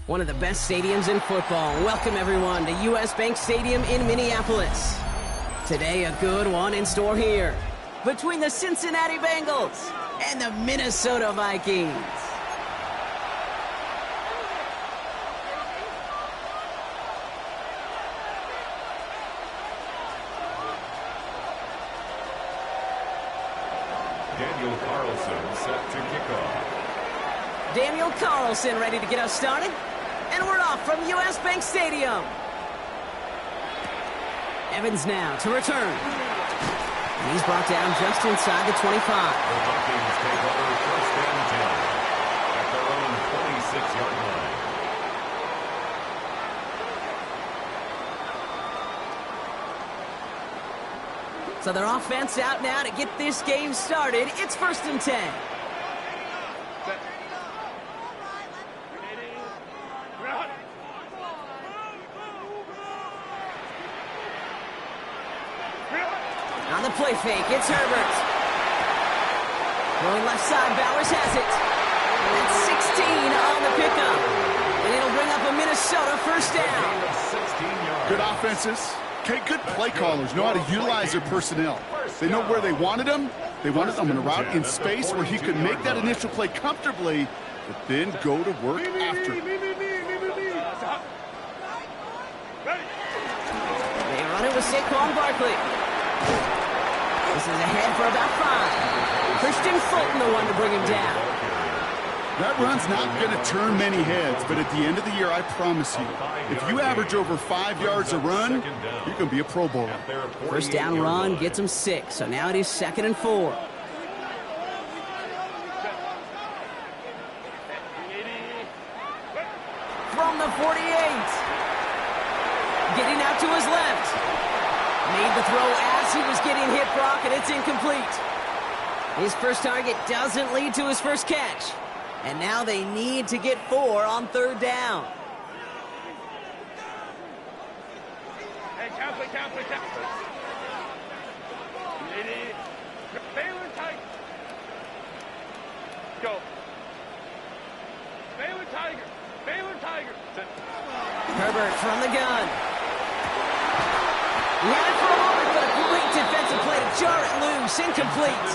One of the best stadiums in football. Welcome, everyone, to U.S. Bank Stadium in Minneapolis. Today, a good one in store here between the Cincinnati Bengals and the Minnesota Vikings. Daniel Carlson set to kick off. Daniel Carlson ready to get us started. And we're off from U.S. Bank Stadium. Evans now to return. And he's brought down just inside the 25. The Vikings take over first and 10 at their own 26-yard line. So their offense out now to get this game started. It's first and 10. On the play fake, it's Herbert. Going left side, Bowers has it. And 16 on the pickup. And it'll bring up a Minnesota first down. Good offenses. Okay, good play callers know how to utilize their personnel. They know where they wanted them. They wanted them in a route in space where he could make that initial play comfortably, but then go to work after. They run it with Saquon Barkley. This is ahead for about 5. Christian Fulton, the one to bring him down. That run's not going to turn many heads, but at the end of the year, I promise you, if you average over 5 yards a run, you're going to be a Pro Bowler. First down run gets him 6, so now it is 2nd and 4. From the 48. Getting out to his left. Made the throw as he was getting hit, Brock, and it's incomplete. His first target doesn't lead to his first catch. And now they need to get 4 on 3rd down. Hey, Catholic. Baylor Tiger. Go. Baylor Tiger. Herbert from the gun. He had it for a moment, but a great defensive play to jar it loose. Incomplete.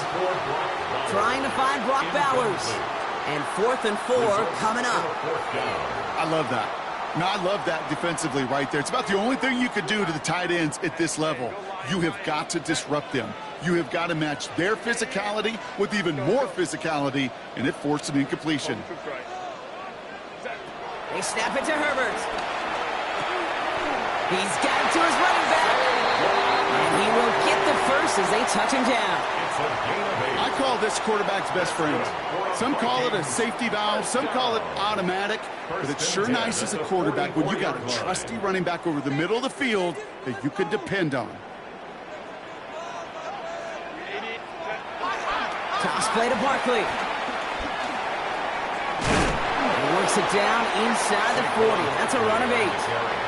Trying to find Brock Bowers. And 4th and 4 coming up. I love that. No, I love that defensively right there. It's about the only thing you could do to the tight ends at this level. You have got to disrupt them. You have got to match their physicality with even more physicality, and it forced an incompletion. They snap it to Herbert. He's got it to his running back. And he will get the first as they touch him down. I call this quarterback's best friend. Some call it a safety valve, some call it automatic, but it's sure nice as a quarterback when you got a trusty running back over the middle of the field that you can depend on. Toss play to Barkley. He works it down inside the 40. That's a run of 8.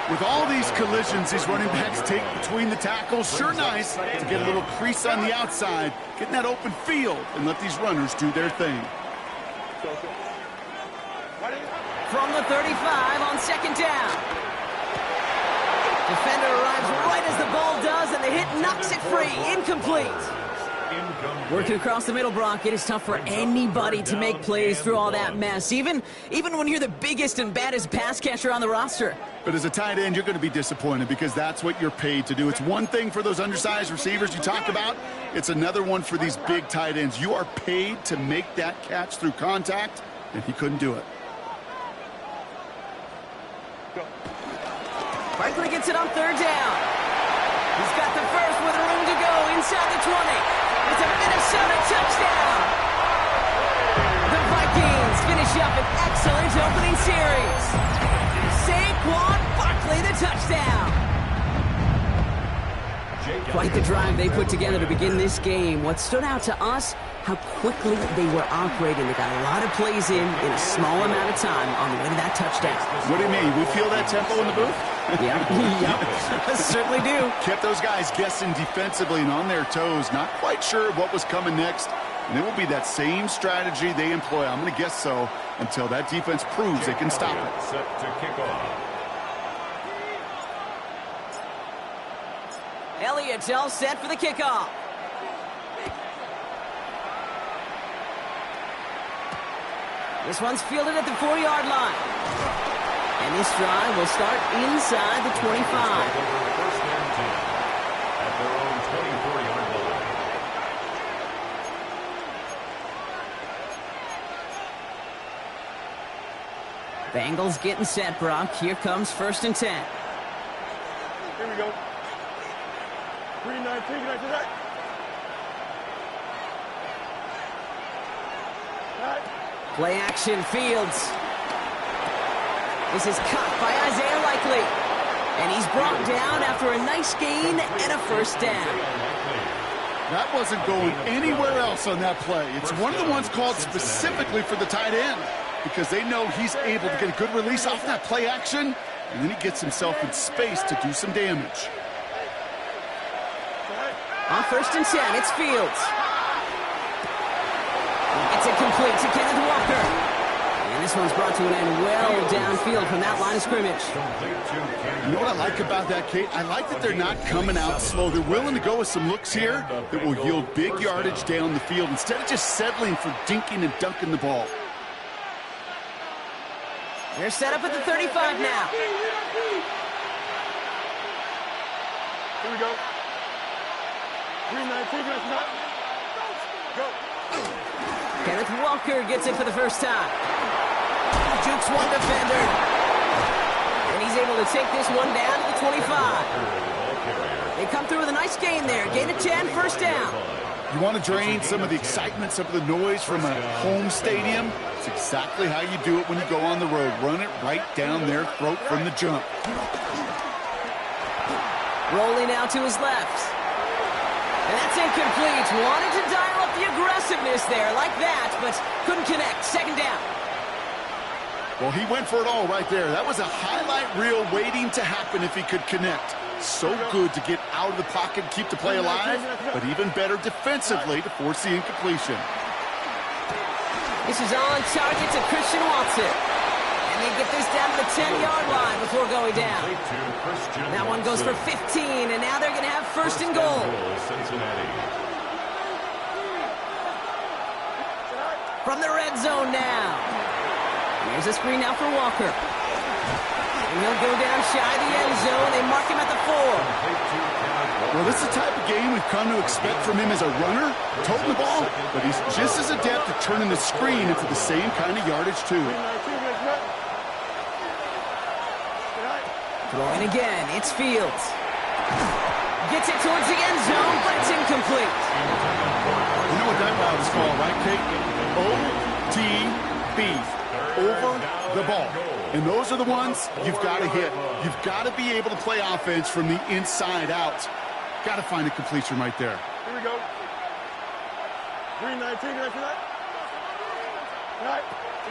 With all these collisions these running backs take between the tackles, sure nice to get a little crease on the outside, get in that open field, and let these runners do their thing. From the 35 on 2nd down. Defender arrives right as the ball does, and the hit knocks it free. Incomplete. Working across the middle, Brock, it is tough for anybody to make plays through all that mess, even when you're the biggest and baddest pass catcher on the roster. But as a tight end, you're going to be disappointed because that's what you're paid to do. It's one thing for those undersized receivers you talk about. It's another one for these big tight ends. You are paid to make that catch through contact, and he couldn't do it. Barkley gets it on 3rd down. He's got the first with room to go inside the 20. It's a Minnesota touchdown. The Vikings finish up an excellent opening series. Saquon Barkley, the touchdown. Quite the drive they put together to begin this game. What stood out to us, how quickly they were operating. They got a lot of plays in a small amount of time on the way to that touchdown. What do you mean? We feel that tempo in the booth? Yep, certainly do. Kept those guys guessing defensively and on their toes, not quite sure what was coming next. And it will be that same strategy they employ, I'm going to guess so, until that defense proves they can stop it. Set to kick off. Elliott's all set for the kickoff. This one's fielded at the 4-yard line. And this drive will start inside the 25. First and 10 at their own 24-yard line. Bengals getting set, Brock. Here comes 1st and 10. Here we go. 3-9, take it after that. Play action, Fields. This is caught by Isaiah Likely. And he's brought down after a nice gain and a 1st down. That wasn't going anywhere else on that play. It's one of the ones called specifically for the tight end because they know he's able to get a good release off that play action, and then he gets himself in space to do some damage. On 1st and 10, it's Fields. It's incomplete to Kenneth Walker. And this one's brought to an end well downfield from that line of scrimmage. You know what I like about that, Kate? I like that they're not coming out slow. They're willing to go with some looks here that will yield big yardage down the field instead of just settling for dinking and dunking the ball. They're set up at the 35 now. Here we go. 3-9, take it after that. Go. Kenneth Walker gets it for the first time. Jukes one defender. And he's able to take this one down to the 25. They come through with a nice gain there. Gain of 10, 1st down. You want to drain some of the excitement, some of the noise from a home stadium? It's exactly how you do it when you go on the road. Run it right down their throat from the jump. Rolling out to his left. And that's incomplete. Wanted to dial up the aggressiveness there like that, but couldn't connect. 2nd down. Well, he went for it all right there. That was a highlight reel waiting to happen if he could connect. So good to get out of the pocket and keep the play alive, but even better defensively to force the incompletion. This is on target to Christian Watson. And they get this down to the 10-yard line before going down. That one goes for 15, and now they're going to have 1st and goal. From the red zone now. Here's a screen now for Walker. And he'll go down shy of the end zone. They mark him at the 4. Well, this is the type of game we've come to expect from him as a runner, toting the ball, but he's just as adept at turning the screen into the same kind of yardage, too. Throwing again, it's Fields. Gets it towards the end zone, but it's incomplete. You know what that route is called, right, Kate? OTB, over the ball. And those are the ones you've got to hit. You've got to be able to play offense from the inside out. Got to find a completion right there. Here we go. 3-9, take it after that.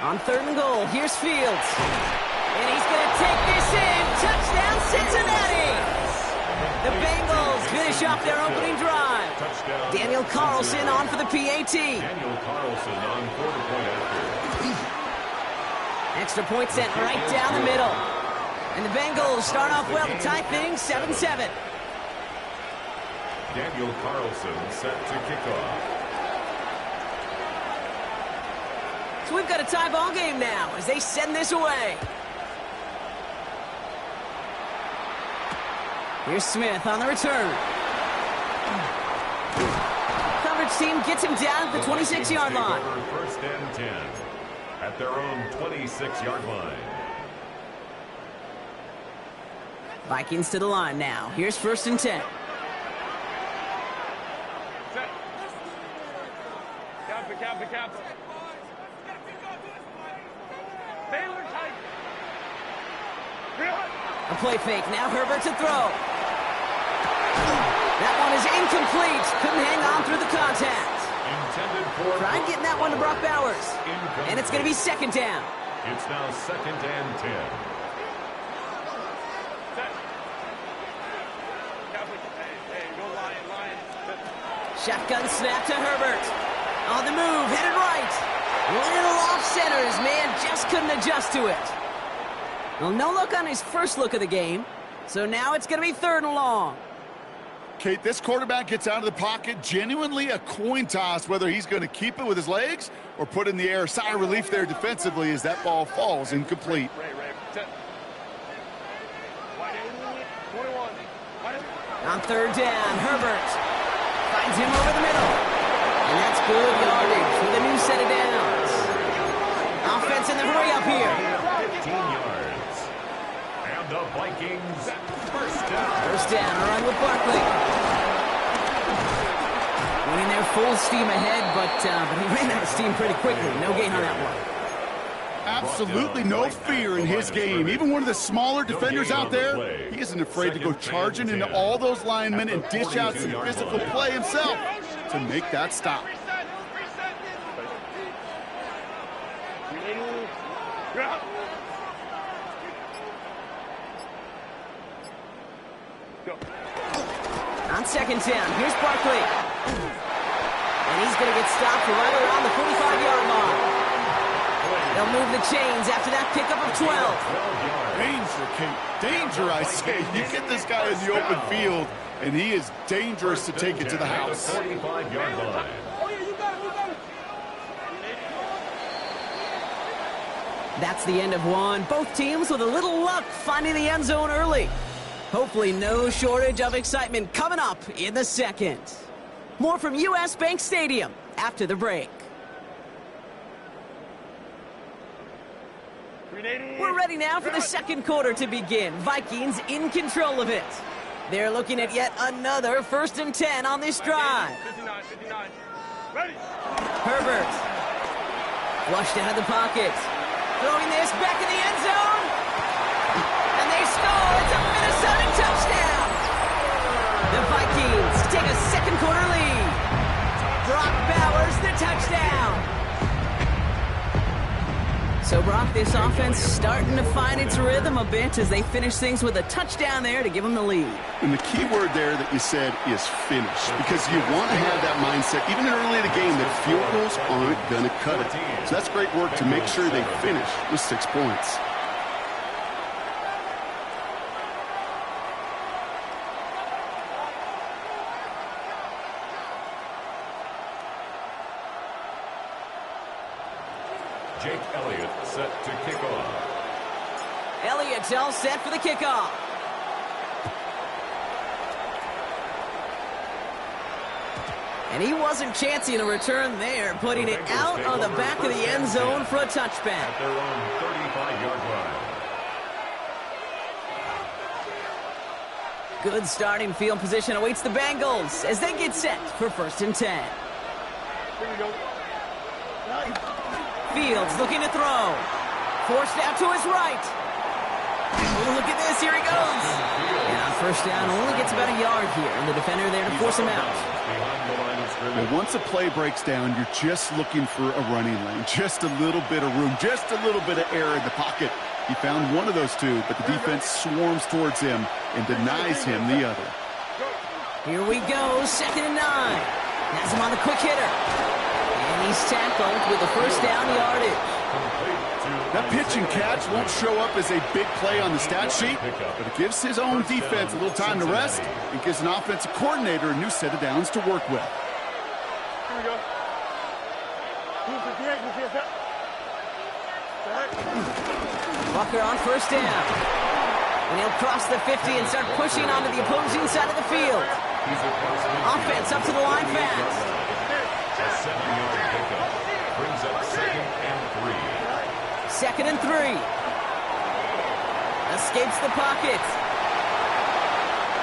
On 3rd and goal, here's Fields. And he's going to take this in. Touchdown, Cincinnati! The Bengals finish off their opening drive. Daniel Carlson on for the PAT. Daniel Carlson on for the point after. Extra point sent right down the middle. And the Bengals start off well to tie things 7-7. Daniel Carlson set to kick off. So we've got a tie ball game now as they send this away. Here's Smith on the return. Coverage team gets him down at the 26-yard line. 1st and 10 at their own 26-yard line. Vikings to the line now. Here's 1st and 10. Set. Kappa. Baylor Tigers. A play fake. Now Herbert to throw. That one is incomplete. Couldn't hang on through the contact. Tried getting that one to Brock Bowers. And it's going to be 2nd down. It's now 2nd and 10. Hey, go Lion. Shotgun snap to Herbert. On the move, headed right. Little off centers, man, just couldn't adjust to it. Well, no look on his first look of the game, so now it's going to be 3rd and long. Kate, this quarterback gets out of the pocket, genuinely a coin toss, whether he's going to keep it with his legs or put it in the air. Sigh of relief there defensively as that ball falls incomplete. On 3rd down, Herbert finds him over the middle. And that's good yardage with a new set of downs. Offense in the hurry up here. 15 yards. And the Vikings, first down. First down, a run with Barkley. Went in there full steam ahead, but he ran out of steam pretty quickly. No gain on that one. Absolutely no fear in his game. Even one of the smaller defenders out there, he isn't afraid to go charging into all those linemen and dish out some physical play himself to make that stop. On 2nd down, here's Barkley. And he's going to get stopped right around the 45-yard line. They'll move the chains after that pickup of 12. Danger, Kate. Danger, I say. You get this guy in the open field, and he is dangerous to take it to the house. 45-yard line. That's the end of one. Both teams with a little luck finding the end zone early. Hopefully no shortage of excitement coming up in the 2nd. More from U.S. Bank Stadium after the break. We're ready now for the 2nd quarter to begin. Vikings in control of it. They're looking at yet another 1st and 10 on this drive. 59. Ready. Herbert. Flushed out of the pocket. Throwing this back in the end zone. And they score. It's a Minnesota touchdown. The Vikings take a 2nd quarter lead. Brock Bowers the touchdown. So, Brock, this offense starting to find its rhythm a bit as they finish things with a touchdown there to give them the lead. And the key word there that you said is finish, because you want to have that mindset, even early in the game, that field goals aren't going to cut it. So that's great work to make sure they finish with 6 points. Jake Elliott set to kick off. Elliott's all set for the kickoff. And he wasn't chancing a return there, putting it out on the back of the end zone for a touchback. At their own 35-yard line. Good starting field position awaits the Bengals as they get set for 1st and 10. Here we go. Fields looking to throw. Forced out to his right. Oh, look at this. Here he goes. And on 1st down, only gets about a yard here. And the defender there to force him out. Well, once a play breaks down, you're just looking for a running lane. Just a little bit of room. Just a little bit of air in the pocket. He found one of those two, but the defense swarms towards him and denies him the other. Here we go. 2nd and 9. Has him on the quick hitter. And he's tackled with the 1st down yardage. That pitch and catch won't show up as a big play on the stat sheet, but it gives his own defense a little time to rest and gives an offensive coordinator a new set of downs to work with. Here we go. Walker on 1st down. And he'll cross the 50 and start pushing onto the opposing side of the field. Offense up to the line fast. A 7-yard pickup brings up 2nd and 3. 2nd and 3. Escapes the pocket.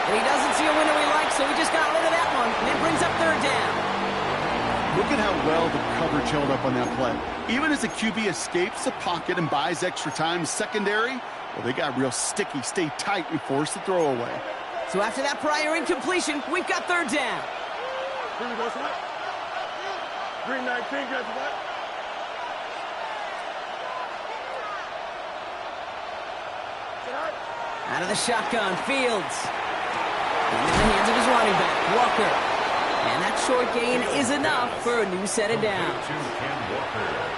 And he doesn't see a window he likes, so he just got rid of that one. And it brings up 3rd down. Look at how well the coverage held up on that play. Even as the QB escapes the pocket and buys extra time secondary, well, they got real sticky, stay tight, and force the throw away. So after that prior incompletion, we've got 3rd down. Here we go, son. Green 19, grab the back. Out of the shotgun, Fields. Into the hands of his running back, Walker. And that short gain is enough for a new set of downs.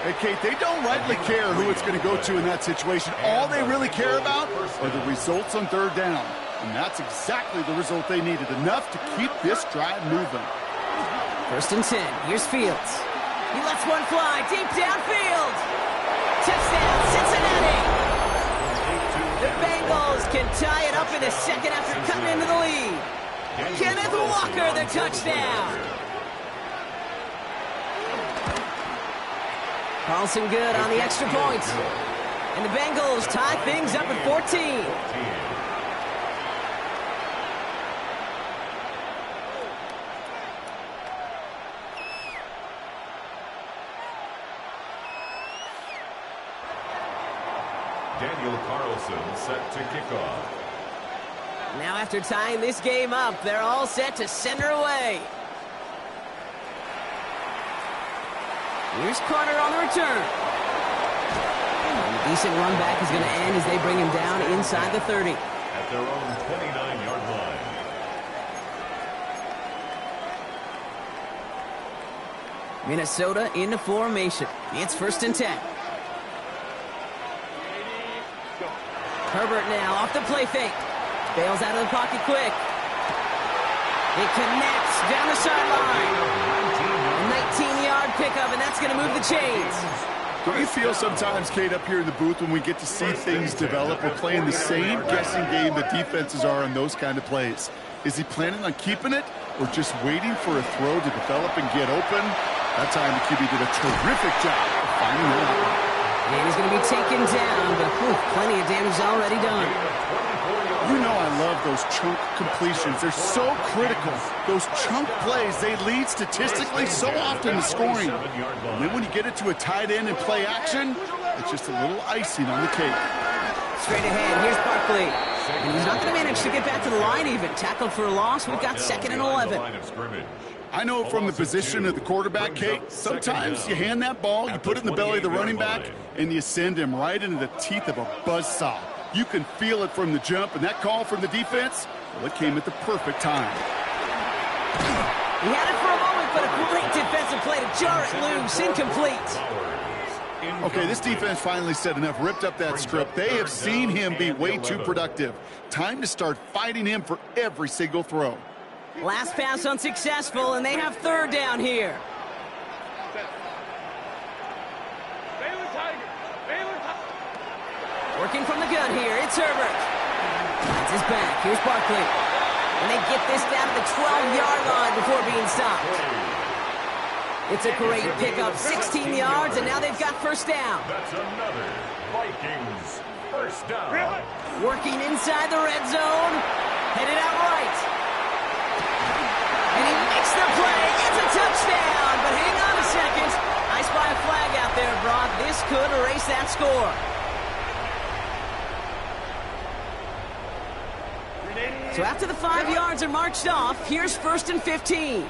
Hey, Kate, they don't rightly care who it's going to go to in that situation. All they really care about are the results on third down. And that's exactly the result they needed, enough to keep this drive moving. 1st and 10. Here's Fields. He lets one fly deep downfield. Touchdown, Cincinnati. The Bengals can tie it up in a second after cutting into the lead. Kenneth Walker, the touchdown. Carlson good on the extra point. And the Bengals tie things up at 14. Daniel Carlson set to kick off. Now after tying this game up, they're all set to send her away. Here's Carter on the return. And a decent run back is going to end as they bring him down inside the 30. At their own 29-yard line. Minnesota into formation. It's 1st and 10. Herbert now off the play fake. Bails out of the pocket quick. It connects down the sideline. A 19-yard pickup, and that's going to move the chains. Don't you feel sometimes, Kate, up here in the booth when we get to see things develop, we're playing the same guessing game the defenses are on those kind of plays? Is he planning on keeping it or just waiting for a throw to develop and get open? That time the QB did a terrific job of finding it out. And he's going to be taken down, but plenty of damage already done. You know I love those chunk completions. They're so critical. Those chunk plays, they lead statistically so often to scoring. And then when you get it to a tight end and play action, it's just a little icing on the cake. Straight ahead, here's Barkley. And he's not going to manage to get back to the line even. Tackled for a loss. We've got 2nd and 11. I know from the position of the quarterback, Kate, sometimes you hand that ball, you put it in the belly of the running back, and you send him right into the teeth of a buzzsaw. You can feel it from the jump, and that call from the defense, well, it came at the perfect time. He had it for a moment, but a great defensive play to jar it loose. Incomplete. Okay, this defense finally said enough, ripped up that script. They have seen him be way too productive. Time to start fighting him for every single throw. Last pass unsuccessful, and they have 3rd down here. Working from the gun here, it's Herbert. That's his back. Here's Barkley. And they get this down to the 12-yard line before being stopped. It's a great pickup, 16 yards, and now they've got 1st down. That's another Vikings 1st down. Working inside the red zone. Headed out right. And he makes the play. It's a touchdown. But hang on a second. I spy a flag out there, Brock. This could erase that score. So after the 5 yards are marched off, here's 1st and 15.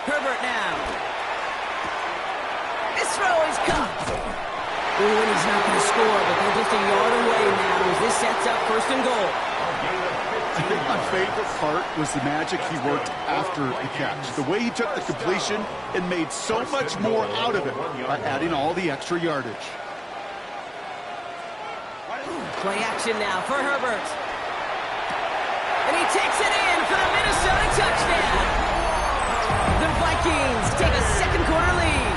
Herbert now. This throw is caught. Ooh, and he's not going to score, but they're just a yard away now as this sets up 1st and goal. I think my favorite part was the magic he worked after the catch. The way he took the completion and made so much more out of it by adding all the extra yardage. Play action now for Herbert. And he takes it in for the Minnesota touchdown. The Vikings take a 2nd quarter lead.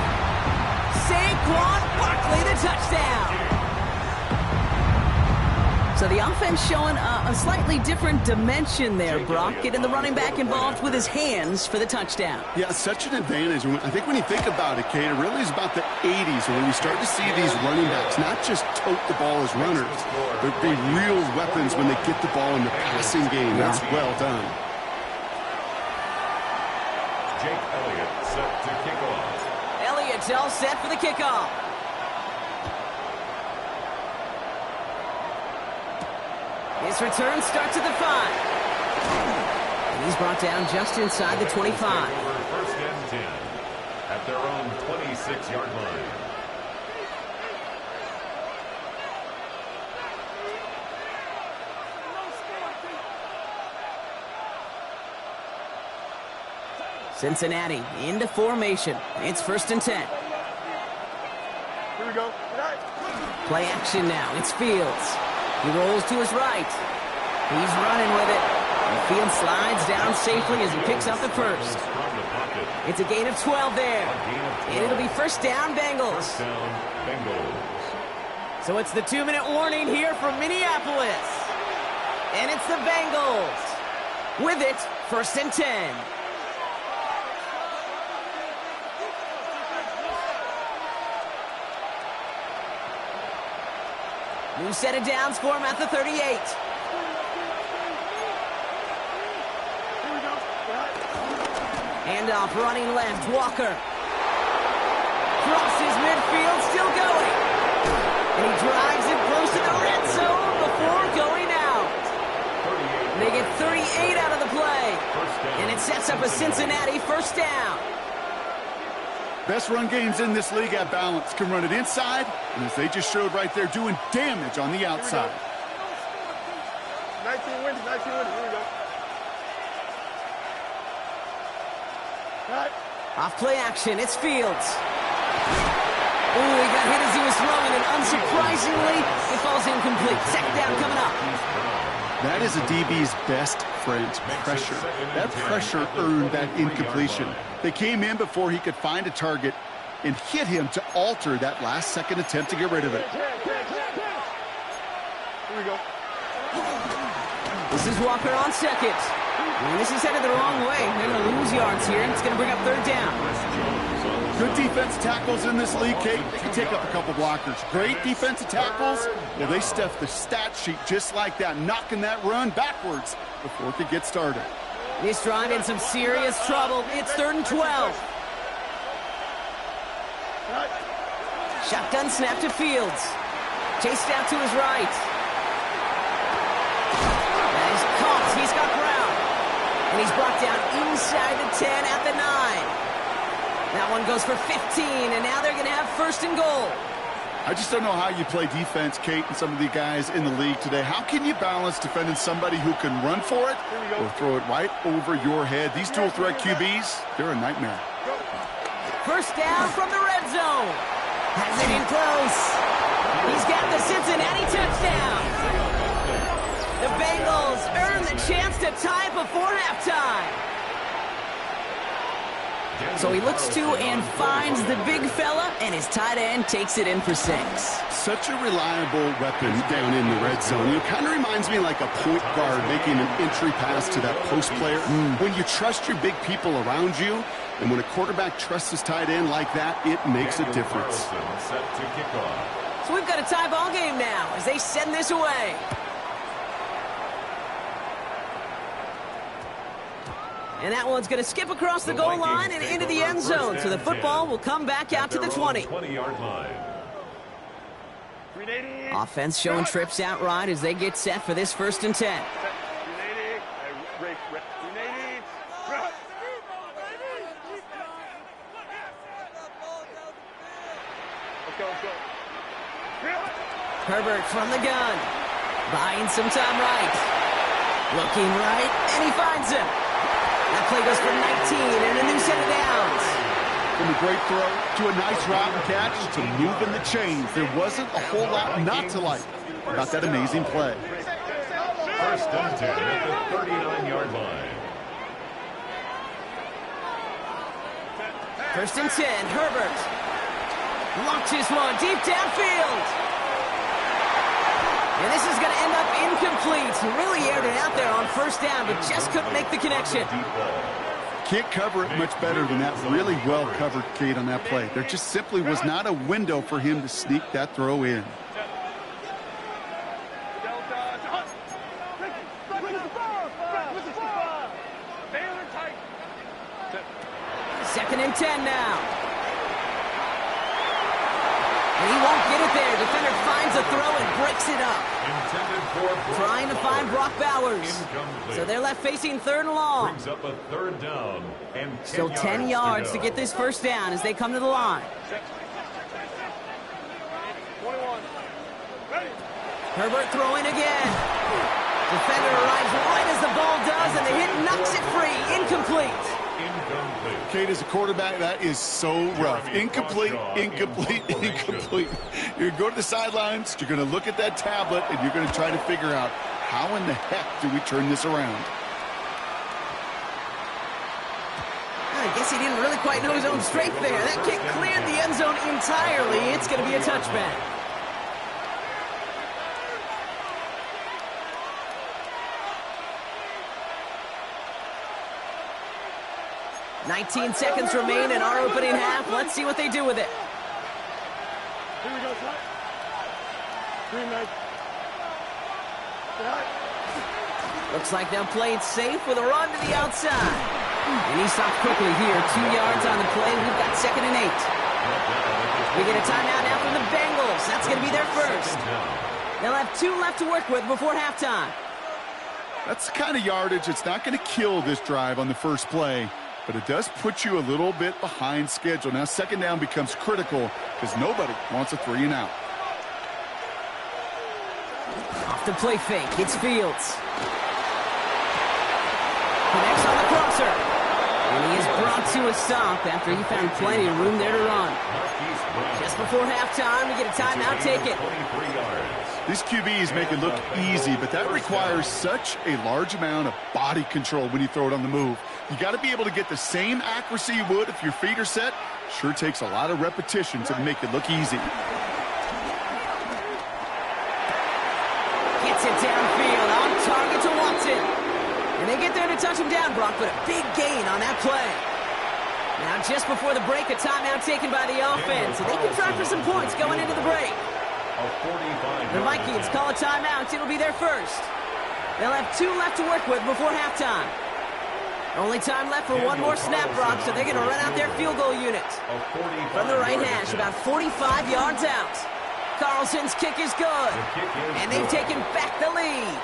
Saquon Barkley, the touchdown. So the offense showing a slightly different dimension there, Brock. Getting the running back involved with his hands for the touchdown. Yeah, such an advantage. I think when you think about it, Kate, it really is about the 80s when you start to see these running backs not just tote the ball as runners, but be real weapons when they get the ball in the passing game. That's well done. Jake Elliott set to kick off. Elliott's all set for the kickoff. His return starts at the 5. And he's brought down just inside the 25. 1st and 10 at their own 26-yard line. Cincinnati into formation. It's 1st and 10. Here we go. Play action now. It's Fields. He rolls to his right. He's running with it. And Fields slides down safely as he picks up the first. It's a gain of 12 there. And it'll be 1st down, Bengals. So it's the 2-minute warning here from Minneapolis. And it's the Bengals. With it, 1st and 10. New set of downs for him at the 38. Handoff running left, Walker. Crosses midfield, still going. And he drives it close to the red zone before going out. They get 38 out of the play. And it sets up a Cincinnati 1st down. Best run games in this league at balance. Can run it inside, and as they just showed right there, doing damage on the outside. 19 wins, 19 wins. Here we go. Right. Off play action, it's Fields. Ooh, he got hit as he was throwing, and unsurprisingly, it falls incomplete. 2nd down coming up. That is a DB's best friend, pressure. That pressure earned that incompletion. They came in before he could find a target and hit him to alter that last-second attempt to get rid of it. Here we go. This is Walker on 2nd. And this is headed the wrong way. They're going to lose yards here, and it's going to bring up 3rd down. Good defensive tackles in this league, Kate. They can take up a couple blockers. Great defensive tackles. Well, they stuff the stat sheet just like that, knocking that run backwards before it could get started. This drive in some serious trouble. It's 3rd and 12. Shotgun snap to Fields. Chased out to his right. And he's caught. He's got ground. And he's brought down inside the 10 at the 9. That one goes for 15, and now they're going to have 1st and goal. I just don't know how you play defense, Kate, and some of the guys in the league today. How can you balance defending somebody who can run for it or throw it right over your head? These dual-threat QBs, they're a nightmare. 1st down from the red zone. Has it in close. He's got the Cincinnati touchdown. The Bengals earn the chance to tie before halftime. So he looks to and finds the big fella, and his tight end takes it in for 6. Such a reliable weapon down in the red zone. It kind of reminds me like a point guard making an entry pass to that post player. When you trust your big people around you, and when a quarterback trusts his tight end like that, it makes a difference. So we've got a tie ball game now as they send this away. And that one's going to skip across the goal line and into the end zone. So the football will come back out to the 20. 20-yard line. Offense showing trips out right as they get set for this 1st and 10. Herbert from the gun. Buying some time right. Looking right, and he finds him. That play goes for 19 and a new set of downs. From a great throw to a nice route and catch to moving the chains. There wasn't a whole lot not to like about that amazing play. 1st and 10 at the 39-yard line. 1st and 10, Herbert. Launches one deep downfield. And this is going to end up incomplete. He really aired it out there on 1st down, but just couldn't make the connection. Can't cover it much better than that. Really well covered, Kate, on that play. There just simply was not a window for him to sneak that throw in. Second and 10 now. And he won't get it there. Defender finds a throw and breaks it up. Trying to find Brock Bowers. So they're left facing 3rd and long. Brings up a 3rd down and Still 10 yards to get this 1st down as they come to the line. Herbert throwing again. Defender arrives right as the ball does, and the hit knocks it free. Incomplete. Kate, as a quarterback, that is so rough. Incomplete, incomplete, incomplete. You're going to go to the sidelines, you're going to look at that tablet, and you're going to try to figure out how in the heck do we turn this around. I guess he didn't really quite know his own strength there. That kick cleared the end zone entirely. It's going to be a touchback. "19 seconds remain in our opening half. Let's see what they do with it." Here we go, son. 3-9. Looks like they'll play it safe with a run to the outside. And he stopped quickly here. 2 yards on the play. We've got 2nd and 8. We get a timeout now from the Bengals. That's going to be their first. They'll have 2 left to work with before halftime. That's the kind of yardage that's not going to kill this drive on the first play, but it does put you a little bit behind schedule. Now, 2nd down becomes critical because nobody wants a 3 and out. Off the play fake. It's Fields. Connects on the crosser. And he is brought to a stop after he found plenty of room there to run. Just before halftime, we get a timeout taken. These QBs make it look easy, but that requires such a large amount of body control when you throw it on the move. You got to be able to get the same accuracy you would if your feet are set. Sure takes a lot of repetition to make it look easy. Gets it downfield, on target to Watson. And they get there to touch him down, Brock, but a big gain on that play. Now, just before the break, a timeout taken by the offense. So they can try for some points going into the break. The Vikings call a timeout. It'll be their first. They'll have 2 left to work with before halftime. Only time left for 1 more snap, Brock, so they're going to run out their field goal unit. From the right hash, about 45 yards out. Carlson's kick is good. And they've taken back the lead.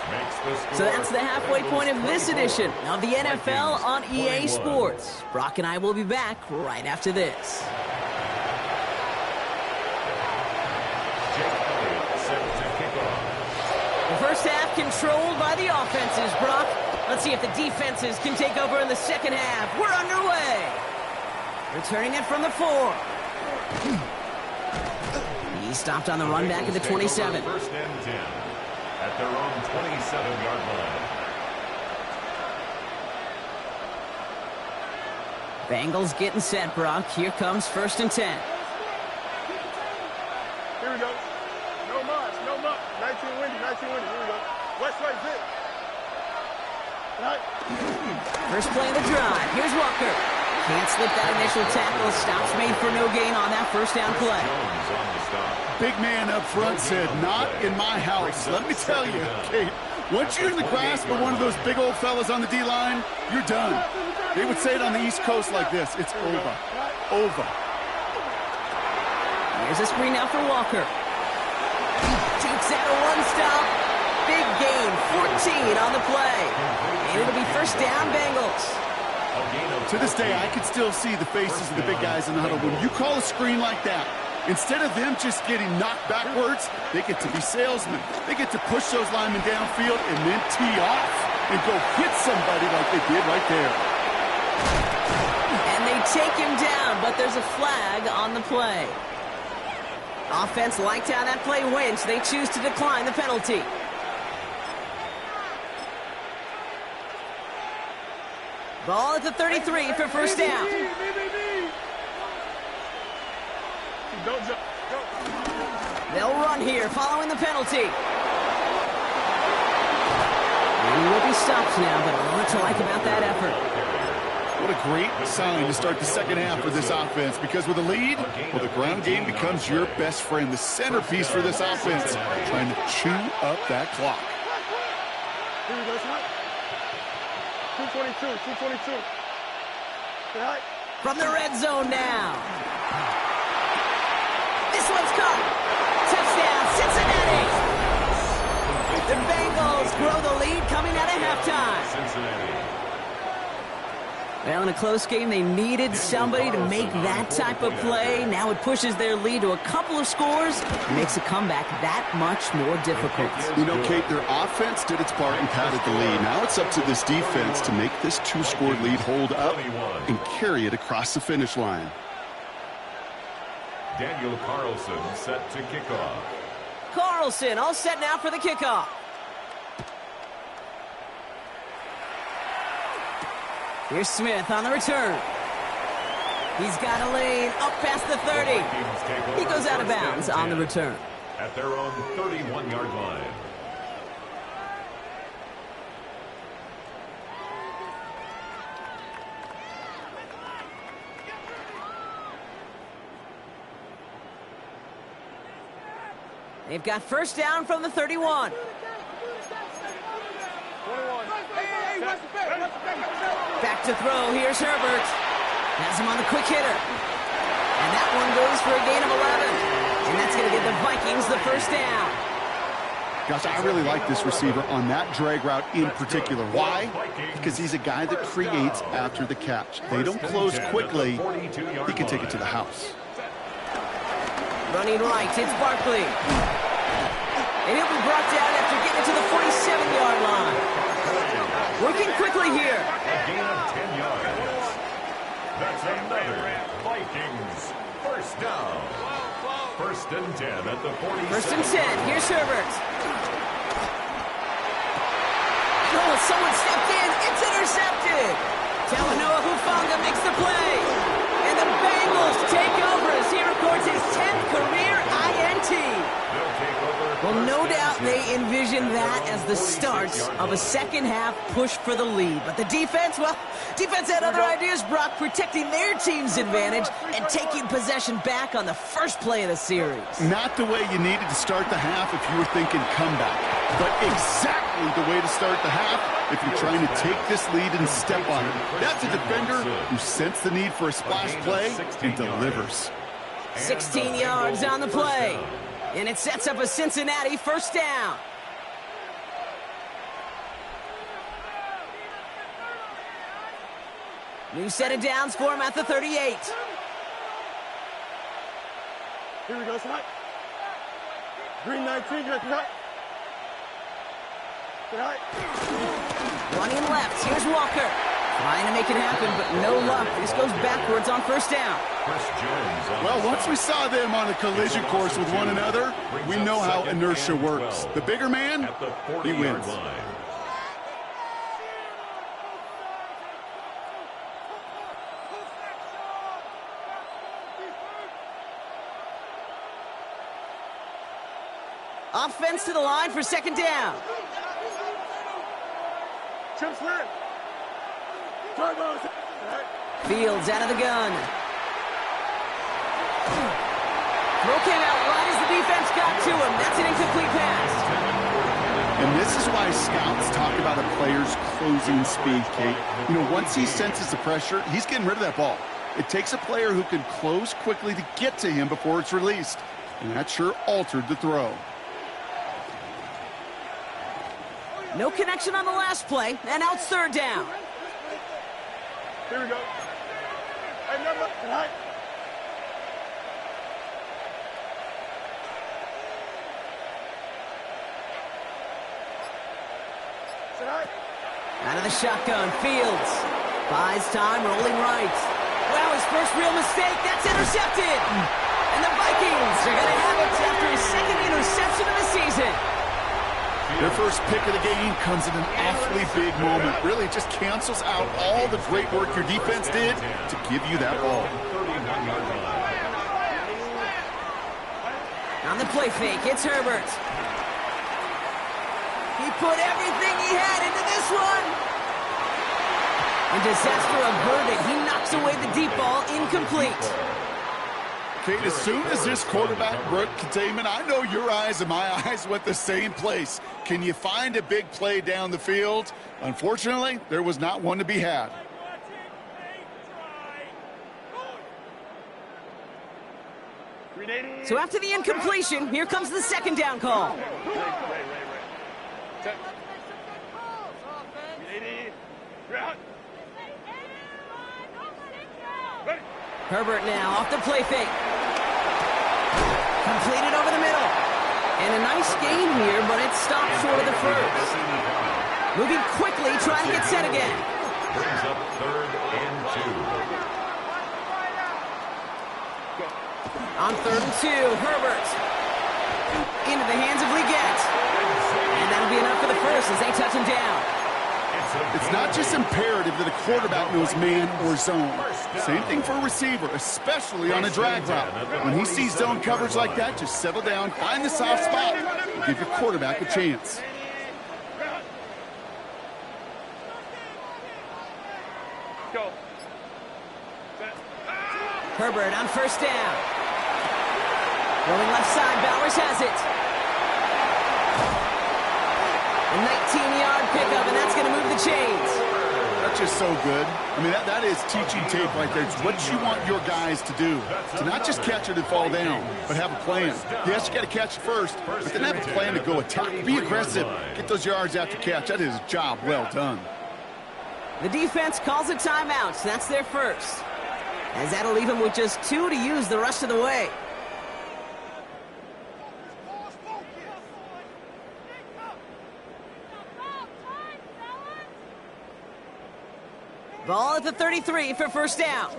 So that's the halfway point of this edition of the NFL on EA Sports. Brock and I will be back right after this. The first half controlled by the offenses, Brock. Let's see if the defenses can take over in the second half. We're underway. Returning it from the 4. He stopped on the run back at the 27. First and 10 at their own 27-yard line. Bengals getting set, Brock. Here comes 1st and 10. Here we go. No march, no march. 19 windy, 19 windy. Here we go. West right zip. Right. First play of the drive. Here's Walker. Can't slip that initial tackle. Stops made for no gain on that first down play. Big man up front said, "Not in my house." Let me tell you, Kate, once you're in the grasp of one of those big old fellas on the D-line, you're done. They would say it on the East Coast like this: it's over. Over. Here's a screen now for Walker. Takes out a one-stop. Big gain, 14 on the play. And it'll be first down, Bengals. To this day, I can still see the faces of the big guys in the huddle. When you call a screen like that, instead of them just getting knocked backwards, they get to be salesmen. They get to push those linemen downfield and then tee off and go hit somebody like they did right there. And they take him down, but there's a flag on the play. Offense liked how that play went, so they choose to decline the penalty. Ball at the 33 for first down. Don't jump. Go. They'll run here following the penalty. And he will be stopped now, but a lot to like about that effort. What a great sign to start the second half for this offense, because with a lead, well, the ground game becomes your best friend, the centerpiece for this offense, trying to chew up that clock. Here we go, son. 222. Right. From the red zone now. This one's caught. Touchdown, Cincinnati. The Bengals grow the lead coming out of halftime. Cincinnati. Well, in a close game, they needed somebody to make that type of play. Now it pushes their lead to a couple of scores and makes a comeback that much more difficult. You know, Kate, their offense did its part and padded the lead. Now it's up to this defense to make this 2-score lead hold up and carry it across the finish line. Daniel Carlson set to kick off. Carlson all set now for the kickoff. Here's Smith on the return. He's got a lane up past the 30. He goes out of bounds on the return. At their own 31-yard line. They've got first down from the 31. Back to throw. Here's Herbert. Has him on the quick hitter. And that one goes for a gain of 11. And that's going to give the Vikings the first down. Gosh, I really like this receiver on that drag route in particular. Why? Because he's a guy that creates after the catch. They don't close quickly. He can take it to the house. Running right, it's Barkley. And he'll be brought down after getting to the 47-yard line. Working quickly here. A gain of 10 yards. That's another Vikings first down. First and 10 at the 47. First and 10. Here's Herbert. Oh, someone stepped in. It's intercepted. Talanoa Hufanga makes the play. And the Bengals take over as he records his 10th career INT. Well, no doubt they envisioned that as the start of a second-half push for the lead. But the defense, well, defense had other ideas, Brock, protecting their team's advantage and taking possession back on the first play of the series. Not the way you needed to start the half if you were thinking comeback, but exactly the way to start the half if you're trying to take this lead and step on it. That's a defender who sensed the need for a splash play and delivers. 16 yards on the play. And it sets up a Cincinnati first down. New set of downs for him at the 38. Here we go, Scott. Green 19, you're right. Running left, here's Walker. Trying to make it happen, but no luck. This goes backwards on first down. Well, once we saw them on a collision course with one another, we know how inertia works. The bigger man, he wins. Offense to the line for second down. Chip Slant. Fields out of the gun. Throw came out right as the defense got to him. That's an incomplete pass. And this is why scouts talk about a player's closing speed, Kate. You know, once he senses the pressure, he's getting rid of that ball. It takes a player who can close quickly to get to him before it's released. And that sure altered the throw. No connection on the last play, and now it's third down. Here we go. Hey, number, right. Out of the shotgun, Fields. Buys time, rolling right. Wow, his first real mistake. That's intercepted. And the Vikings are going to have it after his second interception of the season. Their first pick of the game comes at an awfully big moment. Really just cancels out all the great work your defense did to give you that ball. On the play fake, it's Herbert. He put everything he had into this one. And disaster averted. He knocks away the deep ball, incomplete. Kate, as soon as this quarterback broke containment, I know your eyes and my eyes went the same place. Can you find a big play down the field? Unfortunately, there was not one to be had. So after the incompletion, here comes the second down call. Herbert now off the play fake. Completed over the middle. And a nice gain here, but it stopped short of the first. Moving quickly, trying to get set again. Brings up 3rd and 2. On 3rd and 2, Herbert. Into the hands of Leggett. And that'll be enough for the first as they touch him down. It's not just imperative that a quarterback knows man or zone. Same thing for a receiver, especially on a drag route. When he sees zone coverage like that, just settle down, find the soft spot, and give your quarterback a chance. Go. Herbert on 1st down. Rolling left side, Bowers has it. A 19-yard pickup, and that's going to move the chains. That's just so good. I mean, that is teaching tape right there. It's what you want your guys to do. To not just catch it and fall down, but have a plan. Yes, you got to catch it first, but then have a plan to go attack. Be aggressive. Get those yards after catch. That is a job well done. The defense calls a timeout. So that's their first. As that'll leave them with just 2 to use the rest of the way. Ball at the 33 for 1st down.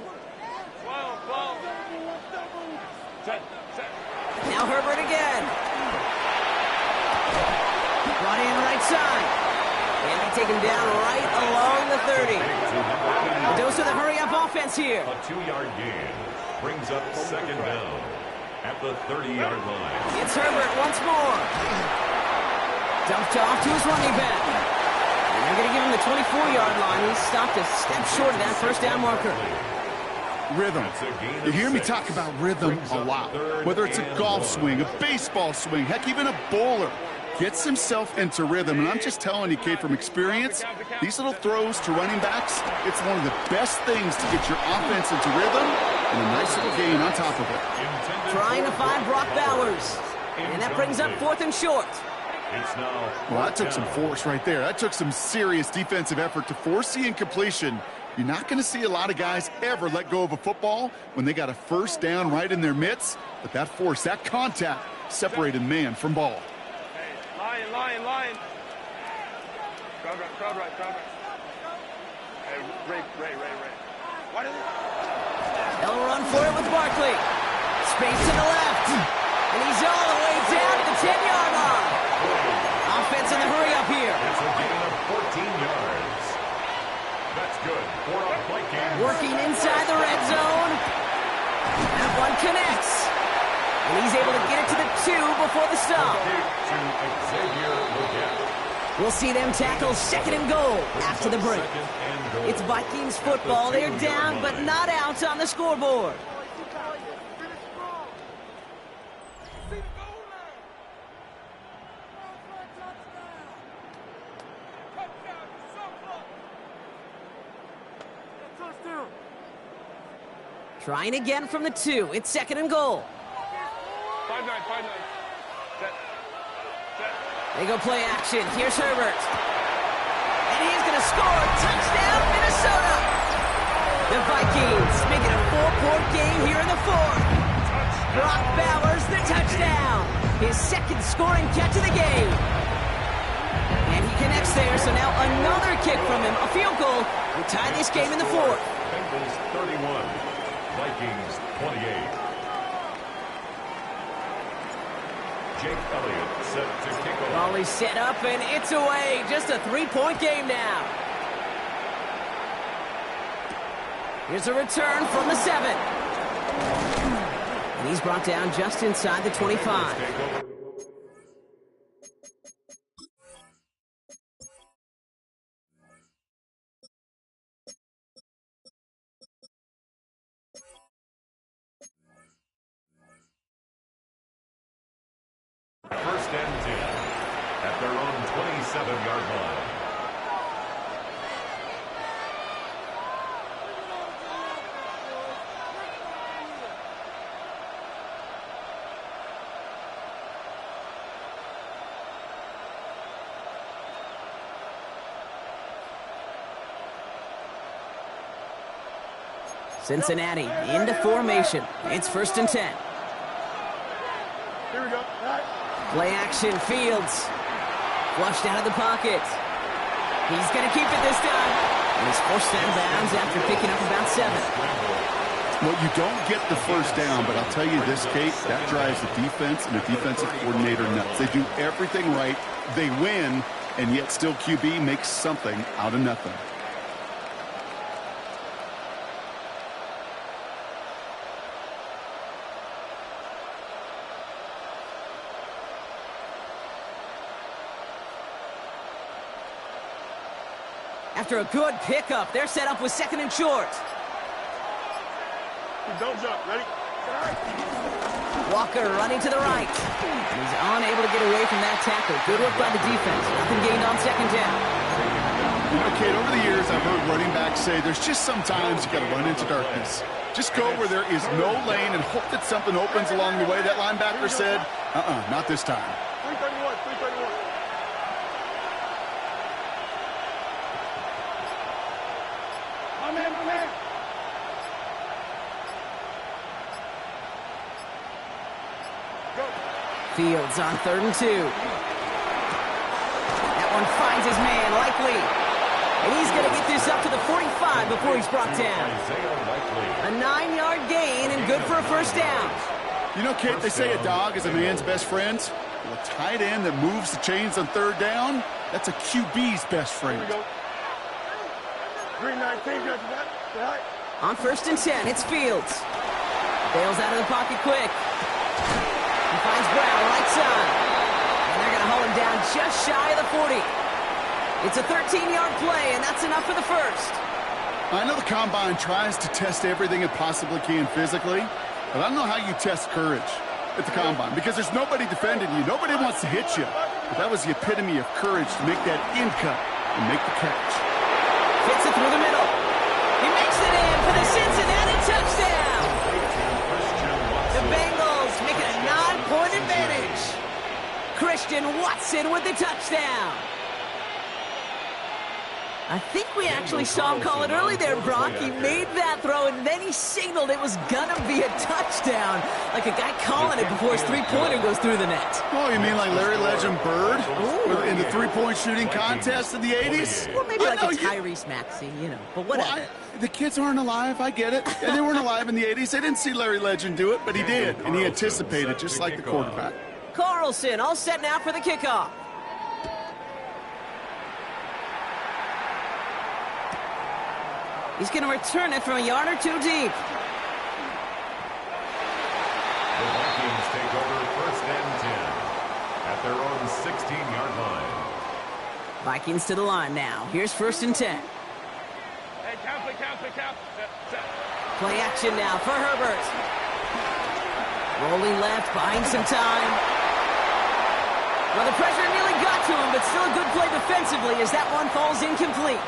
Now Herbert again. Brought in right side. And they take him down right along the 30. A dose of the hurry-up offense here. A 2-yard gain brings up 2nd down at the 30-yard line. It's Herbert once more. Dumped off to his running back. And they're going to give him the 24-yard line. He stopped a step short of that 1st down marker. Rhythm. You hear me talk about rhythm a lot. Whether it's a golf swing, a baseball swing, heck, even a bowler. Gets himself into rhythm, and I'm just telling you, Kate, from experience, these little throws to running backs, it's one of the best things to get your offense into rhythm and a nice little gain on top of it. Trying to find Brock Bowers, and that brings up 4th and short. Well, that took some force right there. That took some serious defensive effort to force the incompletion. You're not going to see a lot of guys ever let go of a football when they got a 1st down right in their midst, but that force, that contact, separated man from ball. Lion. Crowd right. Hey, Ray. What is it? They'll run for it with Barkley. Space to the left. And he's all the way down to the 10-yard line. Offense in the hurry up here. It's a gain of 14 yards. That's good for a Vikings. Working inside the red zone. That one connects. And he's able to get it to the 2 before the stop. We'll see them tackle 2nd and goal after the break. It's Vikings football. They're down but not out on the scoreboard. Trying again from the 2. It's 2nd and goal. 5-9. They go play action. Here's Herbert. And he's going to score. Touchdown, Minnesota. The Vikings make it a 4-point game here in the 4th. Brock Bowers, the touchdown. His 2nd scoring catch of the game. And he connects there, so now another kick from him. A field goal will tie this game in the 4th. Bengals 31, Vikings 28. Jake Elliott set to kick off. Ball is set up, and it's away. Just a 3-point game now. Here's a return from the 7. And he's brought down just inside the 25. First and 10 at their own 27-yard line. Cincinnati into formation. It's 1st and 10. Here we go. All right. Play action, Fields. Flushed out of the pocket. He's going to keep it this time. And he's forced out of bounds after picking up about 7. Well, you don't get the first down, but I'll tell you this, Kate, that drives the defense and the defensive coordinator nuts. They do everything right. They win, and yet still QB makes something out of nothing. After a good pickup, they're set up with 2nd and short. Don't jump. Ready? Walker running to the right. And he's unable to get away from that tackle. Good work by the defense. Nothing gained on 2nd down. You know, Kate, over the years, I've heard running backs say there's just sometimes you got to run into darkness. Just go where there is no lane and hope that something opens along the way. That linebacker said, not this time. 331, 331. My man, my man. Go. Fields on 3rd and 2. That one finds his man, Likely. And he's going to get this up to the 45 before he's brought down. A 9-yard gain and good for a 1st down. You know, Kate, they say a dog is a man's best friend. Well, a tight end that moves the chains on 3rd down, that's a QB's best friend. Here we go. 319, got that. Right. On 1st and 10, it's Fields. Bails out of the pocket quick. He finds Brown right side. And they're going to haul him down just shy of the 40. It's a 13-yard play, and that's enough for the 1st. I know the Combine tries to test everything it possibly can physically, but I don't know how you test courage at the Combine because there's nobody defending you. Nobody wants to hit you. But that was the epitome of courage to make that in cut and make the catch. Fits it through the middle. He makes it in for the Cincinnati touchdown. The Bengals make it a 9-point advantage. Christian Watson with the touchdown. I think we actually saw him call it early there, Brock. He made that throw, and then he signaled it was going to be a touchdown. Like a guy calling it before his three-pointer goes through the net. Oh, you mean like Larry Legend Bird in the three-point shooting contest in the 80s? Or maybe like a Tyrese Maxey, you know, but whatever. Well, the kids aren't alive, I get it. And they weren't alive in the 80s. They didn't see Larry Legend do it, but he did. And he anticipated, just like the quarterback. Carlson all set now for the kickoff. He's going to return it from a yard or 2 deep. The Vikings take over 1st and 10 at their own 16-yard line. Vikings to the line now. Here's 1st and 10. Hey, count. Play action now for Herbert. Rolling left, buying some time. Well, the pressure nearly got to him, but still a good play defensively as that one falls incomplete.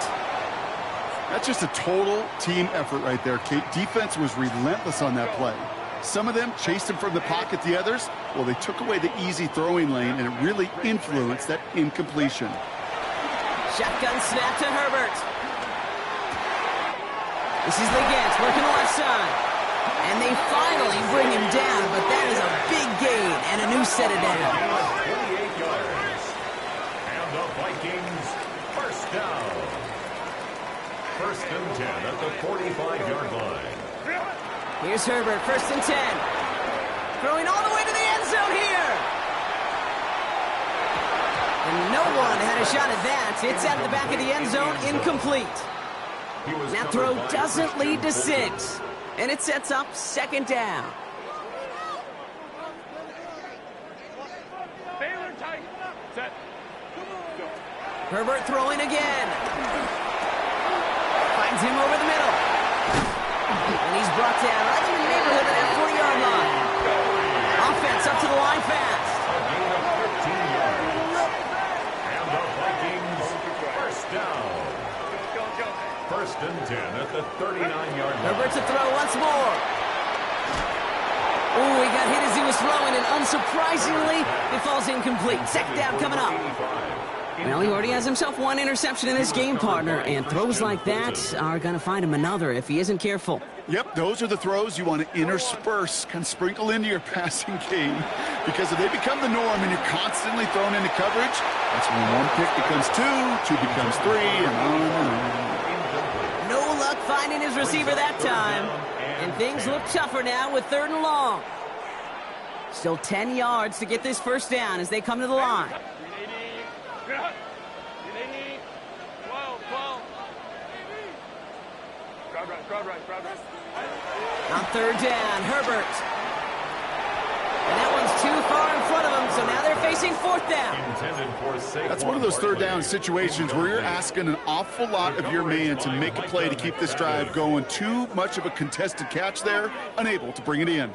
That's just a total team effort right there, Kate. Defense was relentless on that play. Some of them chased him from the pocket. The others, well, they took away the easy throwing lane, and it really influenced that incompletion. Shotgun snap to Herbert. This is Legance working the left side. And they finally bring him down, but that is a big gain and a new set of downs. 28 yards. And the Vikings, 1st down. 1st and 10 at the 45-yard line. Here's Herbert, 1st and 10. Throwing all the way to the end zone here. And no one had a shot at that. It's out of the back of the end zone, incomplete. That throw doesn't lead to 6. And it sets up 2nd down. Herbert throwing again. Finds him over the middle. And he's brought down right in the neighborhood of that 40-yard line. Offense up to the line fast. A gain of 15 yards. And the Vikings, 1st down. 1st and 10 at the 39-yard line. Herbert to throw once more. Oh, he got hit as he was throwing, and unsurprisingly, it falls incomplete. 2nd down coming up. Well, he already has himself one interception in this game, partner, and throws like that are going to find him another if he isn't careful. Yep, those are the throws you want to intersperse, kind of sprinkle into your passing game, because if they become the norm and you're constantly thrown into coverage, that's when one pick becomes two becomes three, and on and on. No luck finding his receiver that time, and things look tougher now with 3rd and long. Still 10 yards to get this first down as they come to the line. 12. On 3rd down, Herbert. And that one's too far in front of them, so now they're facing 4th down. That's one of those 3rd down situations where you're asking an awful lot of your man to make a play to keep this drive going. Too much of a contested catch there, unable to bring it in.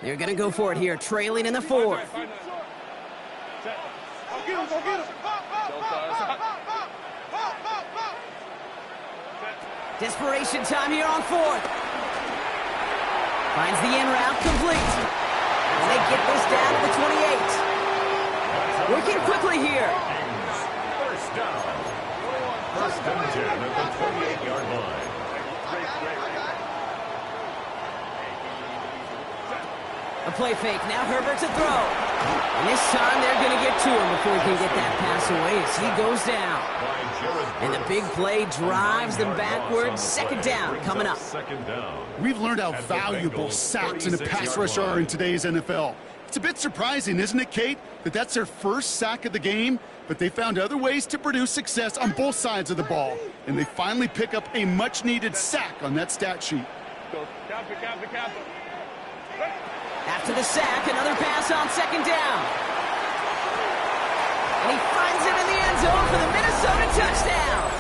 They're going to go for it here, trailing in the 4th. Desperation time here on 4th. Finds the in route complete. And they get this down to the 28. Working quickly here. First down. 1st and 10 at the 28-yard line. A play fake. Now Herbert to throw. And this time they're going to get to him before he can get that pass away as he goes down. And the big play drives them backwards. 2nd down coming up. We've learned how valuable sacks in a pass rush are in today's NFL. It's a bit surprising, isn't it, Kate, that that's their first sack of the game, but they found other ways to produce success on both sides of the ball. And they finally pick up a much-needed sack on that stat sheet. After the sack, another pass on 2nd down. And he finds him in the end zone for the Minnesota touchdown.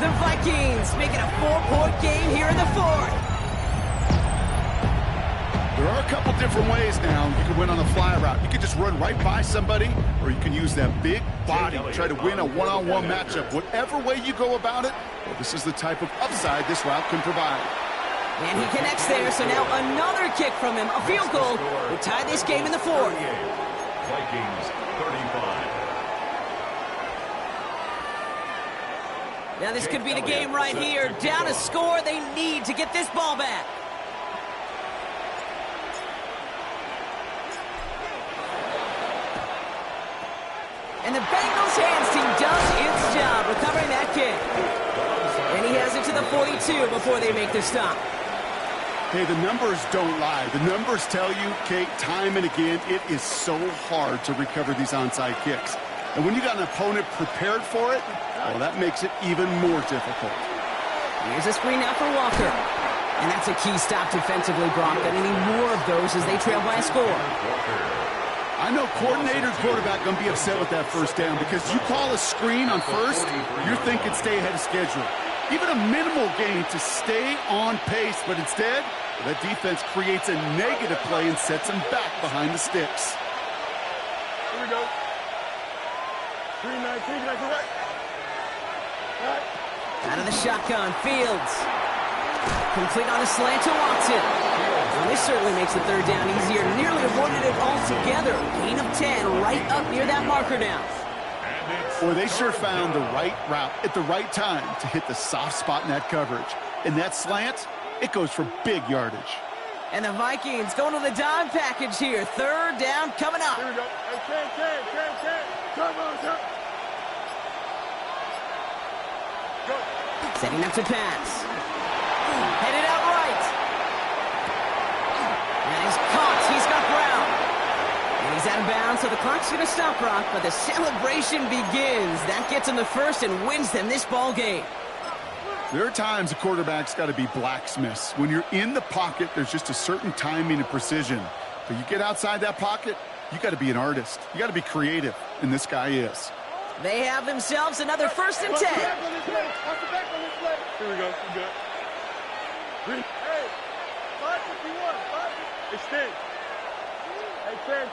The Vikings making a 4-point game here in the 4th. There are a couple different ways now. You can win on a fly route. You can just run right by somebody, or you can use that big body to try to win a one-on-one matchup. Whatever way you go about it, well, this is the type of upside this route can provide. And he connects there, so now another kick from him, a field goal, to tie this game in the 4th. Vikings 35. Now this could be the game right here. Down a score, they need to get this ball back. And the Bengals hands team does its job recovering that kick. And he has it to the 42 before they make the stop. Hey, the numbers don't lie. The numbers tell you, Kate, time and again, it is so hard to recover these onside kicks. And when you got an opponent prepared for it, well, that makes it even more difficult. Here's a screen now for Walker. And that's a key stop defensively, Brock. They need more of those as they trail by a score. I know coordinator and quarterback going to be upset with that first down because you call a screen on first, you're thinking stay ahead of schedule. Even a minimal gain to stay on pace, but instead, that defense creates a negative play and sets them back behind the sticks. Here we go. 3-19, right. Out of the shotgun, Fields. Complete on a slant to Watson. And this certainly makes the 3rd down easier. Nearly avoided it altogether. Gain of 10 right up near that marker now. Boy, they sure found the right route at the right time to hit the soft spot in that coverage. And that slant, it goes for big yardage. And the Vikings going to the dime package here. 3rd down coming up. Here we go. Hey, 10. Come on, come. Go. Setting up to pass. Headed out right. And he's caught. He's got Brown. And he's out of bounds, so the clock's going to stop, Brock, but the celebration begins. That gets him the first and wins them this ball game. There are times a quarterback's got to be blacksmiths. When you're in the pocket, there's just a certain timing and precision. But you get outside that pocket, you got to be an artist. You got to be creative, and this guy is. They have themselves another 1st and 10. Here we go. We're good. Hey, 551. Extend. Hey, 10.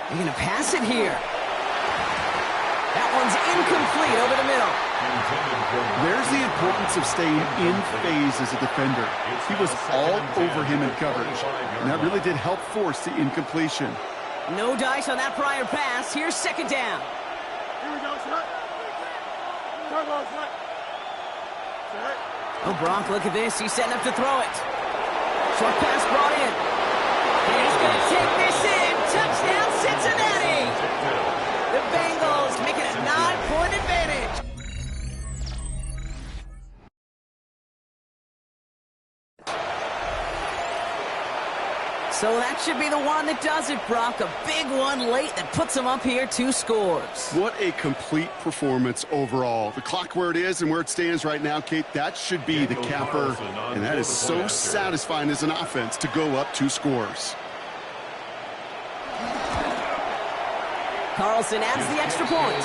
They're going to pass it here. That one's incomplete over the middle. There's the importance of staying in phase as a defender. He was all over him in coverage, and that really did help force the incompletion. No dice on that prior pass. Here's second down. Here we go, shot. Turn on, shot. Shot. Oh, Brock, look at this. He's setting up to throw it. Short pass brought in. And he's going to take this in. Touchdown, Cincinnati. The Bengals make it a 9-point advantage. So that should be the one that does it, Brock. A big one late that puts them up here 2 scores. What a complete performance overall. The clock where it is and where it stands right now, Kate, that should be the capper. And that is so satisfying as an offense to go up 2 scores. Carlson adds the extra point.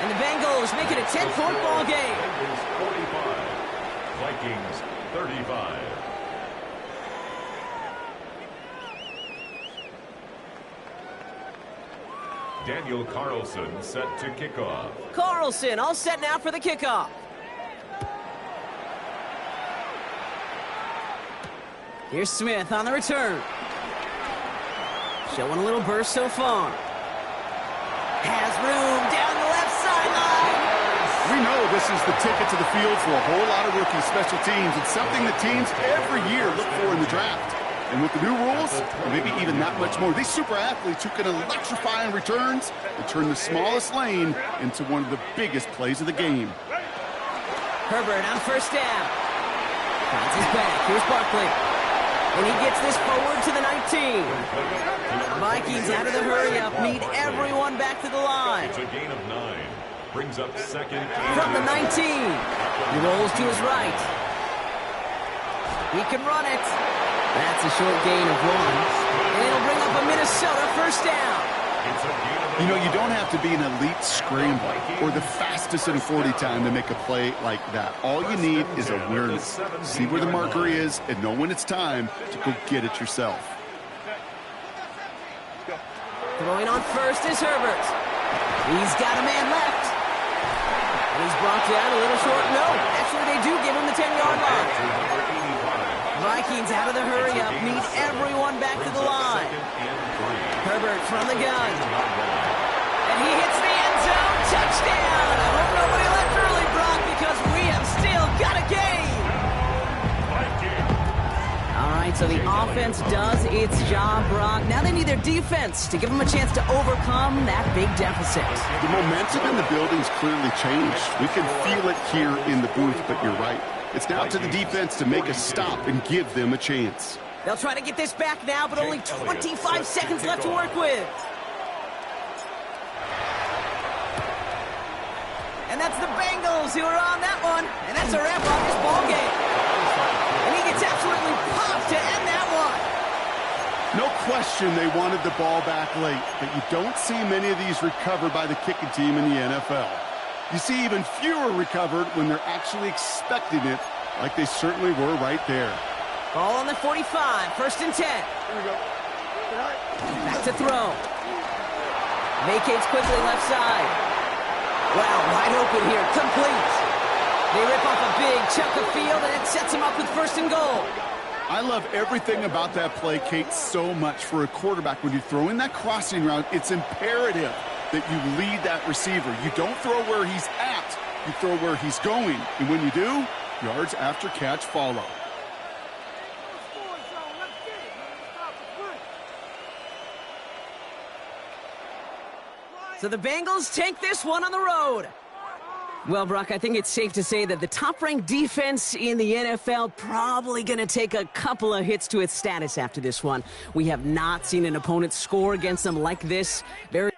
And the Bengals make it a 10-point ball game. Vikings 35. Daniel Carlson set to kickoff. Carlson all set now for the kickoff. Here's Smith on the return. Showing a little burst so far. Has room down the left sideline. We know this is the ticket to the field for a whole lot of rookie special teams. It's something that teams every year look for in the draft. And with the new rules, and maybe even that much more, these super athletes who can electrify on returns and turn the smallest lane into one of the biggest plays of the game. Herbert on first down. Finds his back. Here's Barkley. And he gets this forward to the 19. Vikings out of the hurry-up. Need everyone back to the line. It's a gain of 9. Brings up second. From the 19. He rolls to his right. He can run it. That's a short gain of 1. And it'll bring up a Minnesota first down. You know, you don't have to be an elite scrambler or the fastest in 40 time to make a play like that. All you need is awareness. See where the marker is and know when it's time to go get it yourself. Throwing on first is Herbert. He's got a man left. And he's brought down a little short. No, actually they do give him the 10-yard line. Vikings out of the hurry-up. Need everyone back to the line. Herbert from the gun. And he hits the end zone. Touchdown. I hope nobody left early, Brock, because we have still got a game. All right, so the offense does its job, Brock. Now they need their defense to give them a chance to overcome that big deficit. The momentum in the building's clearly changed. We can feel it here in the booth, but you're right. It's now to the defense to make a stop and give them a chance. They'll try to get this back now, but only 25 seconds left to work with. And that's the Bengals who are on that one. And that's a wrap on this ball game. And he gets absolutely popped to end that one. No question they wanted the ball back late, but you don't see many of these recovered by the kicking team in the NFL. You see even fewer recovered when they're actually expecting it, like they certainly were right there. Ball on the 45, first and 10. Here we go. Back to throw. Vacates quickly left side. Wow, wide open here, complete. They rip off a big chunk of field, and it sets them up with first and goal. I love everything about that play, Kate, so much for a quarterback. When you throw in that crossing route, it's imperative that you lead that receiver. You don't throw where he's at, you throw where he's going. And when you do, yards after catch follow. So the Bengals take this one on the road. Well, Brock, I think it's safe to say that the top-ranked defense in the NFL probably going to take a couple of hits to its status after this one. We have not seen an opponent score against them like this. Very